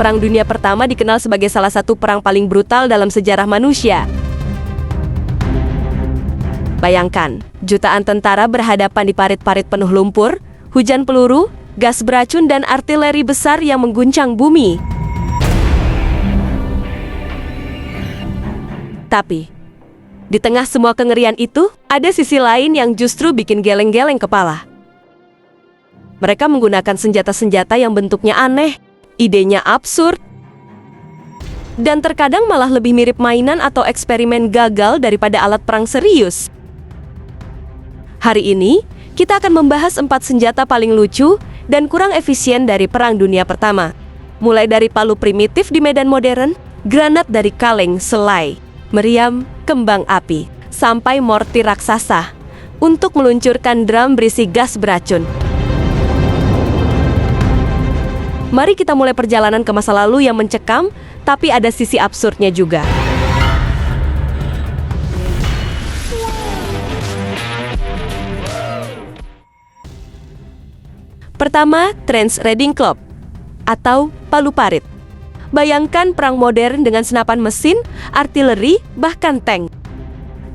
Perang Dunia Pertama dikenal sebagai salah satu perang paling brutal dalam sejarah manusia. Bayangkan, jutaan tentara berhadapan di parit-parit penuh lumpur, hujan peluru, gas beracun, dan artileri besar yang mengguncang bumi. Tapi, di tengah semua kengerian itu, ada sisi lain yang justru bikin geleng-geleng kepala. Mereka menggunakan senjata-senjata yang bentuknya aneh, idenya absurd, dan terkadang malah lebih mirip mainan atau eksperimen gagal daripada alat perang serius. Hari ini, kita akan membahas 4 senjata paling lucu dan kurang efisien dari Perang Dunia Pertama. Mulai dari palu primitif di medan modern, granat dari kaleng selai, meriam, kembang api, sampai mortir raksasa untuk meluncurkan drum berisi gas beracun. Mari kita mulai perjalanan ke masa lalu yang mencekam, tapi ada sisi absurdnya juga. Pertama, Trench Riding Club atau palu parit. Bayangkan perang modern dengan senapan mesin, artileri, bahkan tank.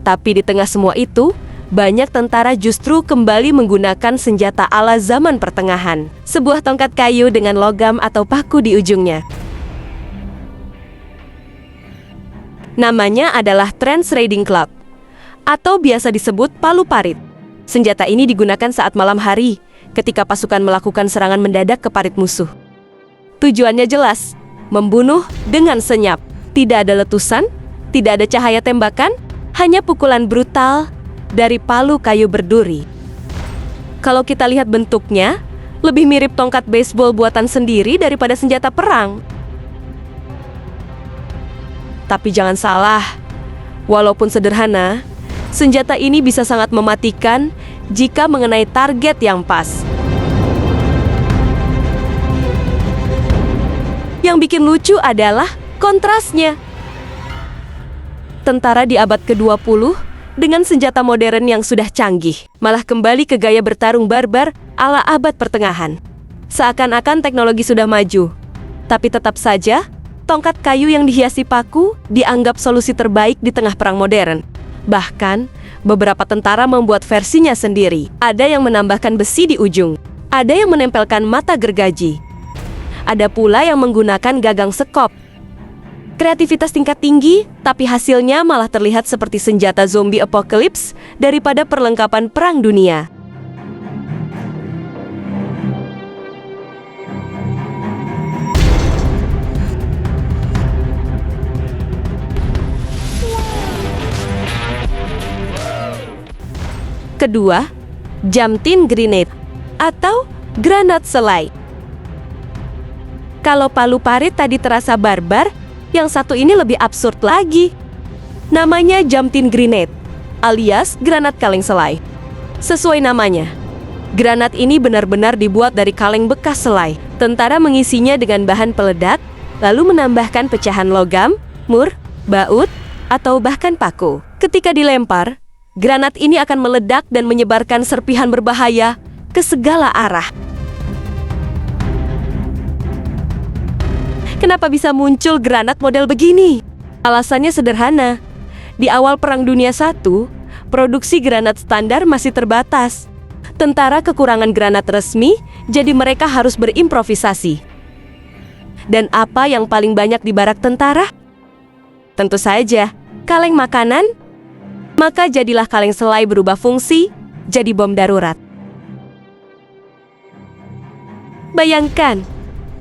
Tapi di tengah semua itu, banyak tentara justru kembali menggunakan senjata ala zaman pertengahan. Sebuah tongkat kayu dengan logam atau paku di ujungnya. Namanya adalah Trench Riding Club, atau biasa disebut palu parit. Senjata ini digunakan saat malam hari, ketika pasukan melakukan serangan mendadak ke parit musuh. Tujuannya jelas, membunuh dengan senyap. Tidak ada letusan, tidak ada cahaya tembakan, hanya pukulan brutal dari palu kayu berduri. Kalau kita lihat bentuknya, lebih mirip tongkat baseball buatan sendiri daripada senjata perang. Tapi jangan salah, walaupun sederhana, senjata ini bisa sangat mematikan jika mengenai target yang pas. Yang bikin lucu adalah kontrasnya. Tentara di abad ke-20 dengan senjata modern yang sudah canggih, malah kembali ke gaya bertarung barbar ala abad pertengahan. Seakan-akan teknologi sudah maju, tapi tetap saja, tongkat kayu yang dihiasi paku dianggap solusi terbaik di tengah perang modern. Bahkan, beberapa tentara membuat versinya sendiri. Ada yang menambahkan besi di ujung, ada yang menempelkan mata gergaji, ada pula yang menggunakan gagang sekop. Kreativitas tingkat tinggi, tapi hasilnya malah terlihat seperti senjata zombie apocalypse daripada perlengkapan perang dunia. Kedua, Jump-in Grenade atau granat selai. Kalau palu parit tadi terasa barbar, yang satu ini lebih absurd lagi. Namanya Jump-in Grenade, alias granat kaleng selai. Sesuai namanya, granat ini benar-benar dibuat dari kaleng bekas selai. Tentara mengisinya dengan bahan peledak, lalu menambahkan pecahan logam, mur, baut, atau bahkan paku. Ketika dilempar, granat ini akan meledak dan menyebarkan serpihan berbahaya ke segala arah. Kenapa bisa muncul granat model begini? Alasannya sederhana. Di awal Perang Dunia I, produksi granat standar masih terbatas. Tentara kekurangan granat resmi, jadi mereka harus berimprovisasi. Dan apa yang paling banyak di barak tentara? Tentu saja, kaleng makanan. Maka jadilah kaleng selai berubah fungsi, jadi bom darurat. Bayangkan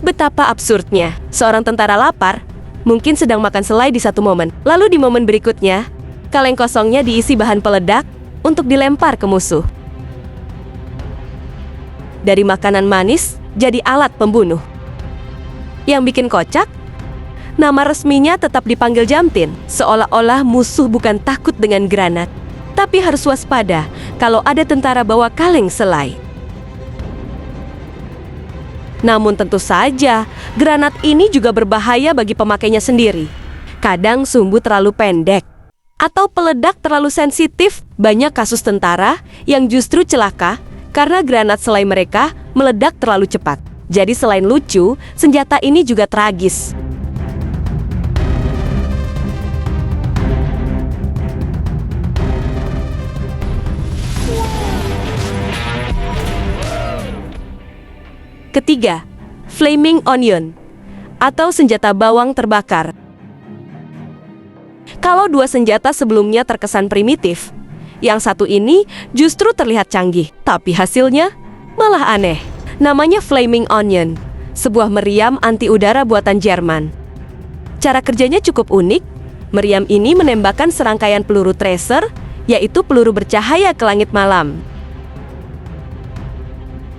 betapa absurdnya. Seorang tentara lapar, mungkin sedang makan selai di satu momen. Lalu di momen berikutnya, kaleng kosongnya diisi bahan peledak untuk dilempar ke musuh. Dari makanan manis, jadi alat pembunuh. Yang bikin kocak, nama resminya tetap dipanggil Jump-in. Seolah-olah musuh bukan takut dengan granat, tapi harus waspada kalau ada tentara bawa kaleng selai. Namun tentu saja, granat ini juga berbahaya bagi pemakainya sendiri. Kadang sumbu terlalu pendek, atau peledak terlalu sensitif. Banyak kasus tentara yang justru celaka karena granat selai mereka meledak terlalu cepat. Jadi selain lucu, senjata ini juga tragis. Ketiga, Flaming Onion atau senjata bawang terbakar. Kalau dua senjata sebelumnya terkesan primitif, yang satu ini justru terlihat canggih, tapi hasilnya malah aneh. Namanya Flaming Onion, sebuah meriam anti udara buatan Jerman. Cara kerjanya cukup unik. Meriam ini menembakkan serangkaian peluru tracer, yaitu peluru bercahaya ke langit malam.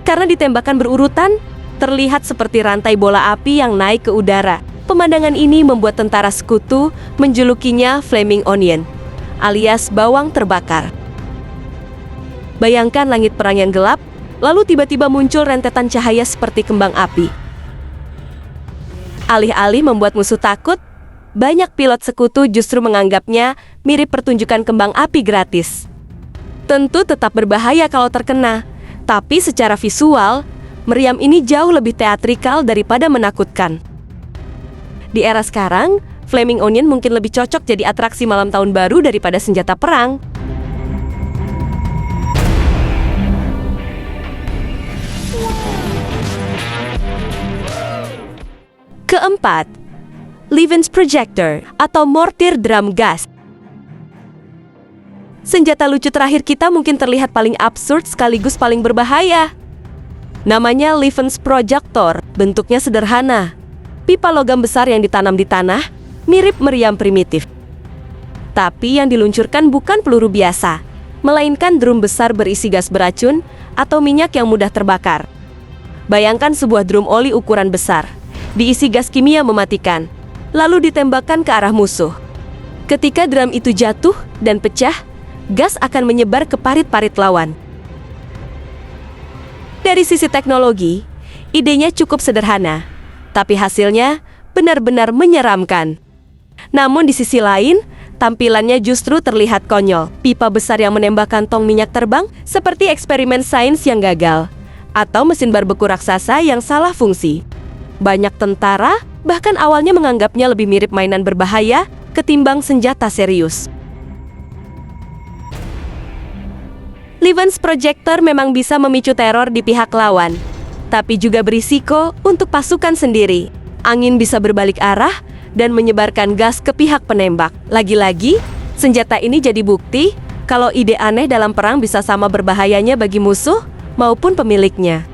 Karena ditembakkan berurutan, terlihat seperti rantai bola api yang naik ke udara. Pemandangan ini membuat tentara sekutu menjulukinya Flaming Onion, alias bawang terbakar. Bayangkan langit perang yang gelap, lalu tiba-tiba muncul rentetan cahaya seperti kembang api. Alih-alih membuat musuh takut, banyak pilot sekutu justru menganggapnya mirip pertunjukan kembang api gratis. Tentu tetap berbahaya kalau terkena, tapi secara visual, meriam ini jauh lebih teatrikal daripada menakutkan. Di era sekarang, Flaming Onion mungkin lebih cocok jadi atraksi malam tahun baru daripada senjata perang. Keempat, Levens Projector atau mortir drum gas. Senjata lucu terakhir kita mungkin terlihat paling absurd sekaligus paling berbahaya. Namanya Levens Projector, bentuknya sederhana. Pipa logam besar yang ditanam di tanah, mirip meriam primitif. Tapi yang diluncurkan bukan peluru biasa, melainkan drum besar berisi gas beracun atau minyak yang mudah terbakar. Bayangkan sebuah drum oli ukuran besar, diisi gas kimia mematikan, lalu ditembakkan ke arah musuh. Ketika drum itu jatuh dan pecah, gas akan menyebar ke parit-parit lawan. Dari sisi teknologi, idenya cukup sederhana, tapi hasilnya benar-benar menyeramkan. Namun di sisi lain, tampilannya justru terlihat konyol. Pipa besar yang menembakkan tong minyak terbang seperti eksperimen sains yang gagal, atau mesin barbeku raksasa yang salah fungsi. Banyak tentara bahkan awalnya menganggapnya lebih mirip mainan berbahaya ketimbang senjata serius. Levens Projector memang bisa memicu teror di pihak lawan, tapi juga berisiko untuk pasukan sendiri. Angin bisa berbalik arah dan menyebarkan gas ke pihak penembak. Lagi-lagi, senjata ini jadi bukti kalau ide aneh dalam perang bisa sama berbahayanya bagi musuh maupun pemiliknya.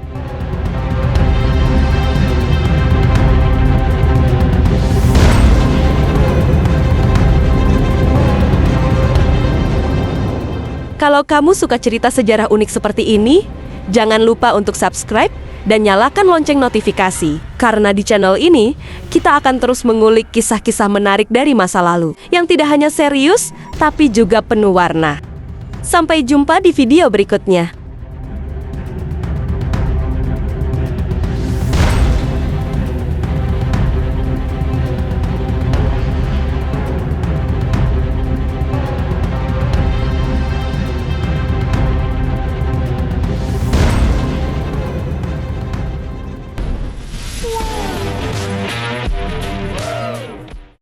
Kalau kamu suka cerita sejarah unik seperti ini, jangan lupa untuk subscribe dan nyalakan lonceng notifikasi. Karena di channel ini, kita akan terus mengulik kisah-kisah menarik dari masa lalu, yang tidak hanya serius, tapi juga penuh warna. Sampai jumpa di video berikutnya.